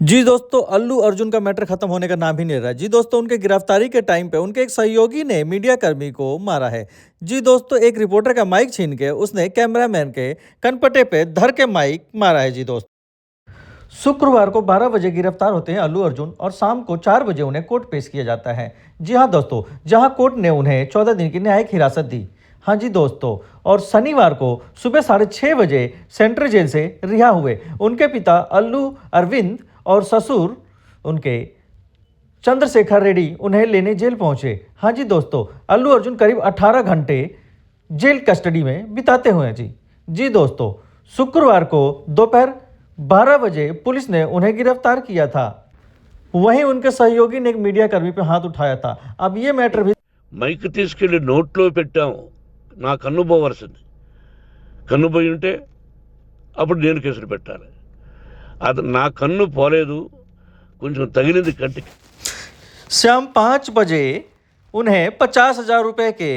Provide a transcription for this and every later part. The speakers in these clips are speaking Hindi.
जी दोस्तों, अल्लू अर्जुन का मैटर खत्म होने का नाम ही नहीं रहा। जी दोस्तों, उनके गिरफ्तारी के टाइम पे उनके एक सहयोगी ने मीडिया कर्मी को मारा है। जी दोस्तों, एक रिपोर्टर का माइक छीन के उसने कैमरामैन के कनपटे पे धर के माइक मारा है। जी दोस्तों, शुक्रवार को 12 बजे गिरफ्तार होते हैं अल्लू अर्जुन और शाम को 4 बजे उन्हें कोर्ट पेश किया जाता है। जी हाँ दोस्तों, जहां कोर्ट ने उन्हें 14 दिन की न्यायिक हिरासत दी। हाँ जी दोस्तों, और शनिवार को सुबह 6:30 बजे सेंट्रल जेल से रिहा हुए। उनके पिता अल्लू अरविंद और ससुर उनके चंद्रशेखर रेड्डी उन्हें लेने जेल पहुंचे। हाँ जी दोस्तों, अल्लू अर्जुन करीब 18 घंटे जेल कस्टडी में बिताते हुए हैं। जी दोस्तों, शुक्रवार को दोपहर 12 बजे पुलिस ने उन्हें गिरफ्तार किया था। वहीं उनके सहयोगी ने एक मीडिया कर्मी पर हाथ उठाया था। अब ये मैटर भी మైక్ తీసుకెళ్ళి నోట్లో పెట్టాము. నా కన్ను పోవలసింది. కన్ను పోయి ఉంటే అప్పుడు నేను కేసులు పెట్టాలి. అది నా కన్ను పోలేదు, కొంచెం తగిలింది కంటికి. शाम 5 बजे उन्हें 50,000 रुपए के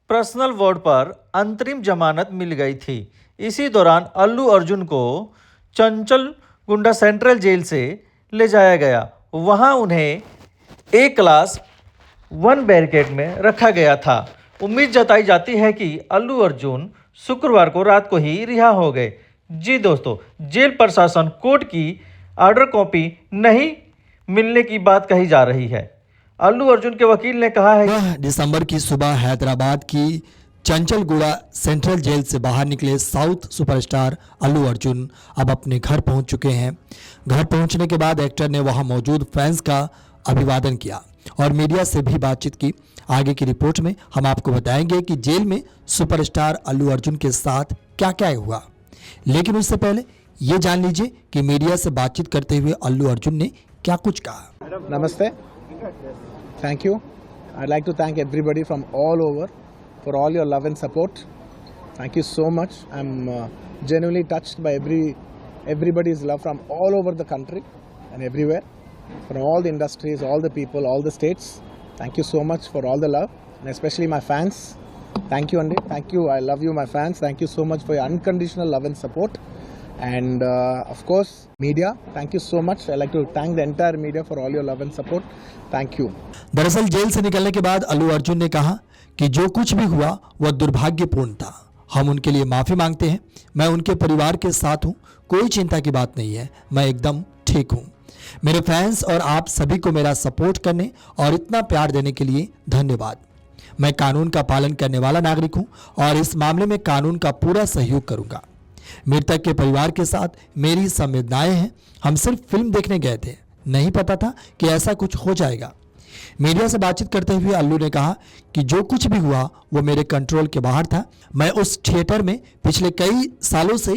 पर्सनल वार्ड पर अंतरिम जमानत मिल गई थी। इसी दौरान अल्लू अर्जुन को चंचल गुंडा सेंट्रल जेल से ले जाया गया। वहां उन्हें ए क्लास 1 बैरिकेड में रखा गया था। उम्मीद जताई जाती है कि अल्लू अर्जुन शुक्रवार को रात को ही रिहा हो गए। जी दोस्तों, जेल प्रशासन कोर्ट की ऑर्डर कॉपी नहीं मिलने की बात कही जा रही है। अल्लू अर्जुन के वकील ने कहा है 9 दिसंबर की सुबह हैदराबाद की चंचलगुड़ा सेंट्रल जेल से बाहर निकले साउथ सुपरस्टार अल्लू अर्जुन अब अपने घर पहुंच चुके हैं। घर पहुंचने के बाद एक्टर ने वहां मौजूद फैंस का अभिवादन किया और मीडिया से भी बातचीत की। आगे की रिपोर्ट में हम आपको बताएंगे कि जेल में सुपरस्टार अल्लू अर्जुन के साथ क्या क्या हुआ, लेकिन उससे पहले ये जान लीजिए कि मीडिया से बातचीत करते हुए अल्लू अर्जुन ने क्या कुछ कहा। Namaste. Thank you. I'd like to thank everybody from all over for all your love and support. Thank you so much. I'm genuinely touched by everybody's love from all over the country and everywhere, from all the industries, all the people, all the states. Thank you so much for all the love, and especially my fans. Thank you, Andy. Thank you. I love you, my fans. Thank you so much for your unconditional love and support. And of course, media, thank you so much. I like to thank the entire media for all your love and support. Thank you. दरअसल जेल से निकलने के बाद अल्लू अर्जुन ने कहा कि जो कुछ भी हुआ वह दुर्भाग्यपूर्ण था। हम उनके लिए माफ़ी मांगते हैं। मैं उनके परिवार के साथ हूँ, कोई चिंता की बात नहीं है, मैं एकदम ठीक हूँ। मेरे फैंस और आप सभी को मेरा सपोर्ट करने और इतना प्यार देने के लिए धन्यवाद। मैं कानून का पालन करने वाला नागरिक हूँ और इस मामले में कानून का पूरा सहयोग करूँगा। मृतक के परिवार के साथ मेरी संवेदनाएं हैं। हम सिर्फ फिल्म देखने गए थे, नहीं पता था कि ऐसा कुछ हो जाएगा। मीडिया से बातचीत करते हुए अल्लू ने कहा कि जो कुछ भी हुआ वो मेरे कंट्रोल के बाहर था। मैं उस थिएटर में पिछले कई सालों से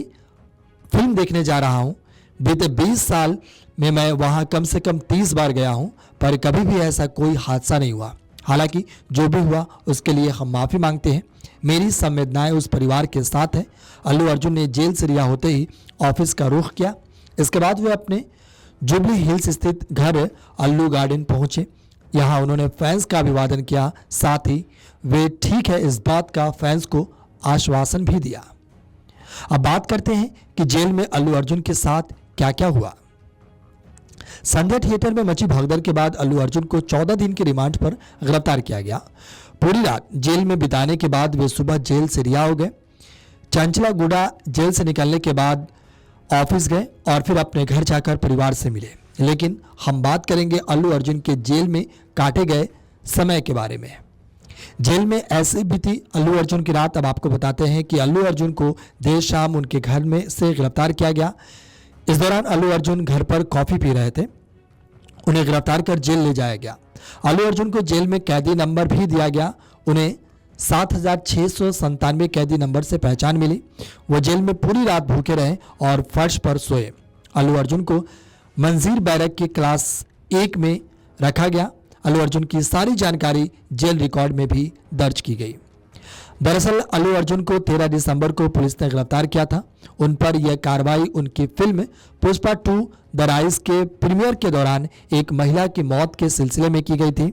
फिल्म देखने जा रहा हूं। बीते 20 साल में मैं वहां कम से कम 30 बार गया हूं, पर कभी भी ऐसा कोई हादसा नहीं हुआ। हालांकि जो भी हुआ उसके लिए हम माफ़ी मांगते हैं। मेरी संवेदनाएं उस परिवार के साथ है। अल्लू अर्जुन ने जेल से रिहा होते ही ऑफिस का रुख किया। इसके बाद वे अपने जुबली हिल्स स्थित घर अल्लू गार्डन पहुंचे। यहां उन्होंने फैंस का अभिवादन किया, साथ ही वे ठीक है इस बात का फैंस को आश्वासन भी दिया। अब बात करते हैं कि जेल में अल्लू अर्जुन के साथ क्या क्या हुआ। संध्या थिएटर में मची भगदड़ के बाद अल्लू अर्जुन को 14 दिन की रिमांड पर गिरफ्तार किया गया। पूरी रात जेल में बिताने के बाद वे सुबह जेल से रिहा हो गए। चंचलागुड़ा जेल से निकलने के बाद ऑफिस गए और फिर अपने घर जाकर परिवार से मिले। लेकिन हम बात करेंगे अल्लू अर्जुन के जेल में काटे गए समय के बारे में। जेल में ऐसे बीती अल्लू अर्जुन की रात। अब आपको बताते हैं कि अल्लू अर्जुन को देर शाम उनके घर में से गिरफ्तार किया गया। इस दौरान अल्लू अर्जुन घर पर कॉफ़ी पी रहे थे। उन्हें गिरफ्तार कर जेल ले जाया गया। अल्लू अर्जुन को जेल में कैदी नंबर भी दिया गया। उन्हें 7,697 कैदी नंबर से पहचान मिली। वो जेल में पूरी रात भूखे रहे और फर्श पर सोए। अल्लू अर्जुन को मंजीर बैरक के क्लास 1 में रखा गया। अल्लू अर्जुन की सारी जानकारी जेल रिकॉर्ड में भी दर्ज की गई। दरअसल अल्लू अर्जुन को 13 दिसंबर को पुलिस ने गिरफ्तार किया था। उन पर यह कार्रवाई उनकी फिल्म पुष्पा 2 द राइज के प्रीमियर के दौरान एक महिला की मौत के सिलसिले में की गई थी।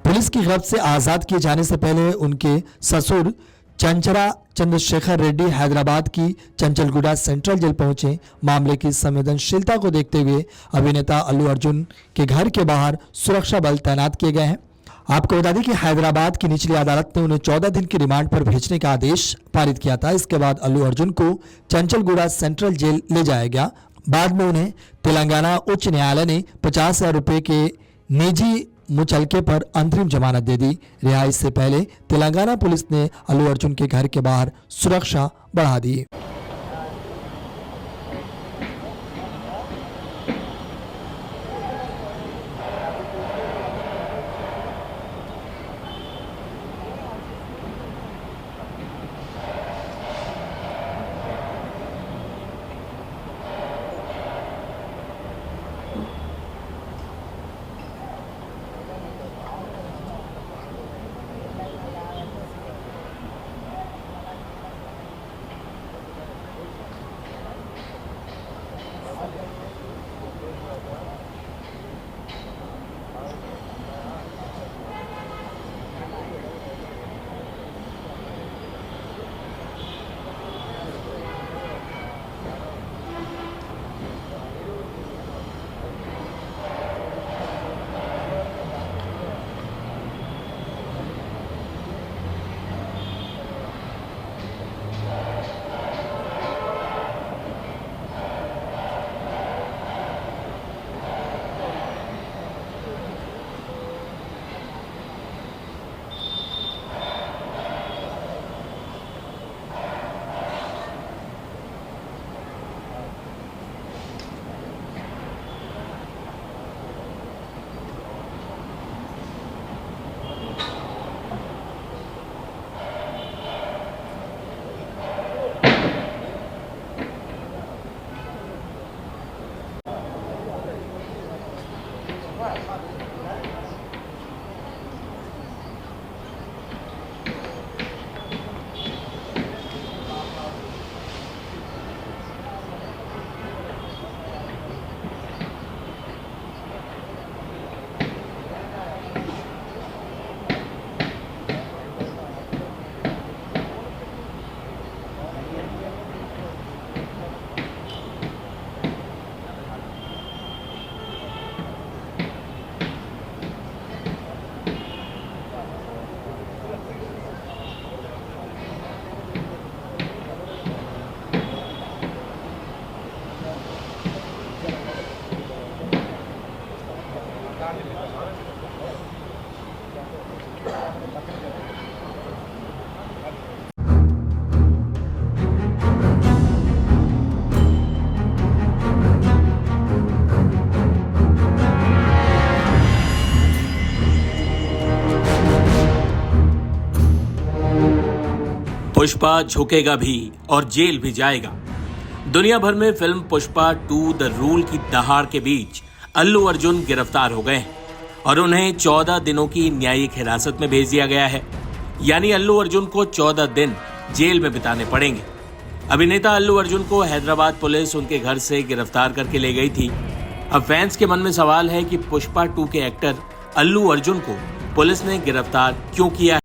पुलिस की गिरफ्त से आज़ाद किए जाने से पहले उनके ससुर चंचरा चंद्रशेखर रेड्डी हैदराबाद की चंचलगुडा सेंट्रल जेल पहुंचे। मामले की संवेदनशीलता को देखते हुए अभिनेता अल्लू अर्जुन के घर के बाहर सुरक्षा बल तैनात किए गए हैं। आपको बता दें कि हैदराबाद की निचली अदालत ने उन्हें 14 दिन की रिमांड पर भेजने का आदेश पारित किया था। इसके बाद अल्लू अर्जुन को चंचलगुडा सेंट्रल जेल ले जाया गया। बाद में उन्हें तेलंगाना उच्च न्यायालय ने 50,000 रुपए के निजी मुचलके पर अंतरिम जमानत दे दी। रिहाई से पहले तेलंगाना पुलिस ने अल्लू अर्जुन के घर के बाहर सुरक्षा बढ़ा दी। पुष्पा झुकेगा भी और जेल भी जाएगा। दुनिया भर में फिल्म पुष्पा 2 द रूल की दहाड़ के बीच अल्लू अर्जुन गिरफ्तार हो गए हैं और उन्हें 14 दिनों की न्यायिक हिरासत में भेज दिया गया है। यानी अल्लू अर्जुन को 14 दिन जेल में बिताने पड़ेंगे। अभिनेता अल्लू अर्जुन को हैदराबाद पुलिस उनके घर से गिरफ्तार करके ले गई थी। अब फैंस के मन में सवाल है कि पुष्पा 2 के एक्टर अल्लू अर्जुन को पुलिस ने गिरफ्तार क्यों किया है।